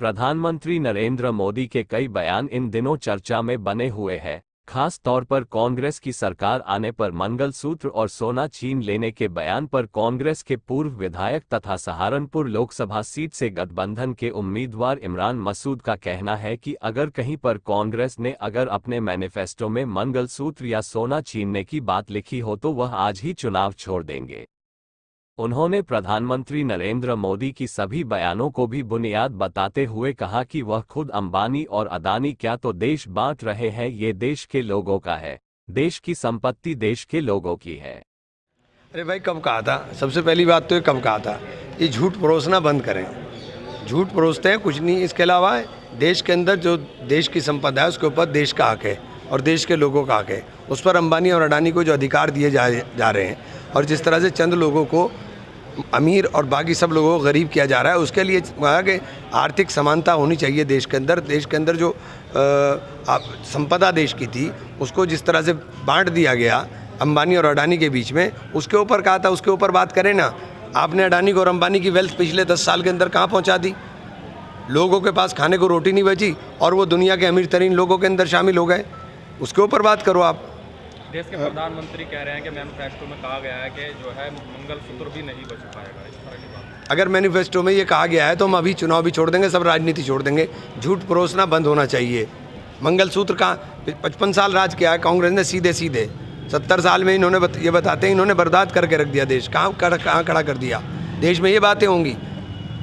प्रधानमंत्री नरेंद्र मोदी के कई बयान इन दिनों चर्चा में बने हुए हैं। खास तौर पर कांग्रेस की सरकार आने पर मंगलसूत्र और सोना छीन लेने के बयान पर कांग्रेस के पूर्व विधायक तथा सहारनपुर लोकसभा सीट से गठबंधन के उम्मीदवार इमरान मसूद का कहना है कि अगर कहीं पर कांग्रेस ने अगर अपने मैनिफेस्टो में मंगलसूत्र या सोना छीनने की बात लिखी हो तो वह आज ही चुनाव छोड़ देंगे। उन्होंने प्रधानमंत्री नरेंद्र मोदी की सभी बयानों को भी बुनियाद बताते हुए कहा कि वह खुद अंबानी और अदानी क्या तो देश बांट रहे हैं, ये देश के लोगों का है, देश की संपत्ति देश के लोगों की है। अरे भाई कब कहा था? सबसे पहली बात तो ये कब कहा था? ये झूठ परोसना बंद करें। झूठ परोसते हैं कुछ नहीं। इसके अलावा देश के अंदर जो देश की संपदा है उसके ऊपर देश का हक है और देश के लोगों का हक है। उस पर अंबानी और अडानी को जो अधिकार दिए जा रहे हैं और जिस तरह से चंद लोगों को अमीर और बाकी सब लोगों को गरीब किया जा रहा है, उसके लिए कहा कि आर्थिक समानता होनी चाहिए देश के अंदर। देश के अंदर जो संपदा देश की थी उसको जिस तरह से बांट दिया गया अंबानी और अडानी के बीच में, उसके ऊपर कहा था, उसके ऊपर बात करें ना। आपने अडानी को और अंबानी की वेल्थ पिछले 10 साल के अंदर कहाँ पहुँचा दी? लोगों के पास खाने को रोटी नहीं बची और वो दुनिया के अमीर तरीन लोगों के अंदर शामिल हो गए। उसके ऊपर बात करो आप। देश के प्रधानमंत्री कह रहे हैं कि मैनिफेस्टो में कहा गया है कि जो है मंगलसूत्र भी नहीं बच पाएगा, इस तरह की बात। अगर मैनिफेस्टो में ये कहा गया है तो हम अभी चुनाव भी छोड़ देंगे, सब राजनीति छोड़ देंगे। झूठ परोसना बंद होना चाहिए। मंगलसूत्र का 55 साल राज किया है कांग्रेस ने सीधे सीधे। 70 साल में इन्होंने ये बताते हैं इन्होंने बर्बाद करके रख दिया देश। कहाँ खड़ा कर दिया देश में? ये बातें होंगी।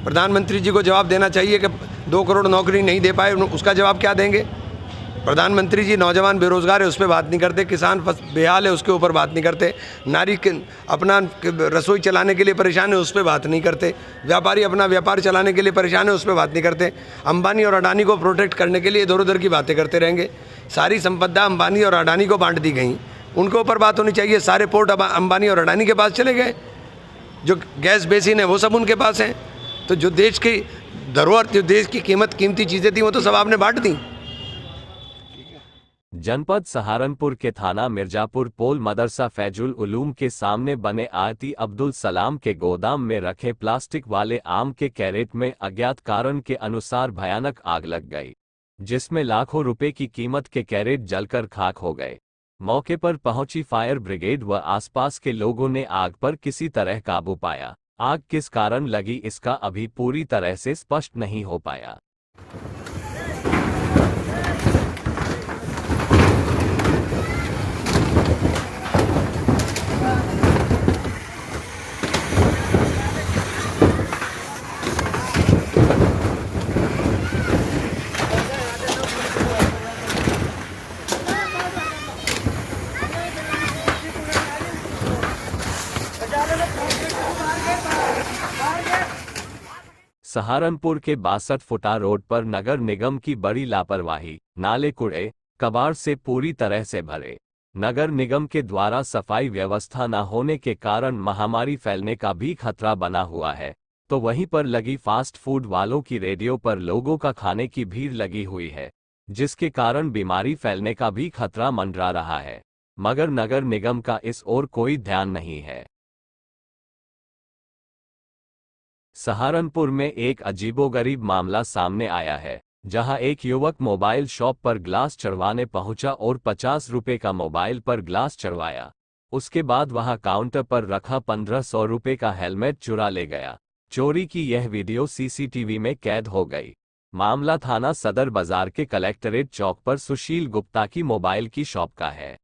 प्रधानमंत्री जी को जवाब देना चाहिए कि 2 करोड़ नौकरी नहीं दे पाए, उसका जवाब क्या देंगे? प्रधानमंत्री जी नौजवान बेरोजगार है उस पर बात नहीं करते, किसान बेहाल है उसके ऊपर बात नहीं करते, नारी अपना रसोई चलाने के लिए परेशान है उस पर बात नहीं करते, व्यापारी अपना व्यापार चलाने के लिए परेशान है उस पर बात नहीं करते। अंबानी और अडानी को प्रोटेक्ट करने के लिए इधर उधर की बातें करते रहेंगे। सारी संपदा अंबानी और अडानी को बांट दी गई, उनके ऊपर बात होनी चाहिए। सारे पोर्ट अब अंबानी और अडानी के पास चले गए, जो गैस बेसिन है वो सब उनके पास हैं। तो जो देश की धरोहर, जो देश की कीमती चीज़ें थी वो तो सब आपने बांट दी। जनपद सहारनपुर के थाना मिर्जापुर पोल मदरसा फैजुल उलूम के सामने बने आयती अब्दुल सलाम के गोदाम में रखे प्लास्टिक वाले आम के कैरेट में अज्ञात कारण के अनुसार भयानक आग लग गई, जिसमें लाखों रुपए की कीमत के कैरेट जलकर खाक हो गए। मौके पर पहुंची फायर ब्रिगेड व आसपास के लोगों ने आग पर किसी तरह काबू पाया। आग किस कारण लगी इसका अभी पूरी तरह से स्पष्ट नहीं हो पाया। सहारनपुर के 62 फुटा रोड पर नगर निगम की बड़ी लापरवाही, नाले कूड़े कबाड़ से पूरी तरह से भरे। नगर निगम के द्वारा सफाई व्यवस्था न होने के कारण महामारी फैलने का भी खतरा बना हुआ है, तो वहीं पर लगी फास्ट फूड वालों की रेडियो पर लोगों का खाने की भीड़ लगी हुई है, जिसके कारण बीमारी फैलने का भी खतरा मंडरा रहा है, मगर नगर निगम का इस ओर कोई ध्यान नहीं है। सहारनपुर में एक अजीबोगरीब मामला सामने आया है, जहां एक युवक मोबाइल शॉप पर ग्लास चढ़वाने पहुंचा और 50 रुपए का मोबाइल पर ग्लास चढ़वाया। उसके बाद वहां काउंटर पर रखा 1500 रुपए का हेलमेट चुरा ले गया। चोरी की यह वीडियो सीसीटीवी में कैद हो गई। मामला थाना सदर बाजार के कलेक्टरेट चौक पर सुशील गुप्ता की मोबाइल की शॉप का है।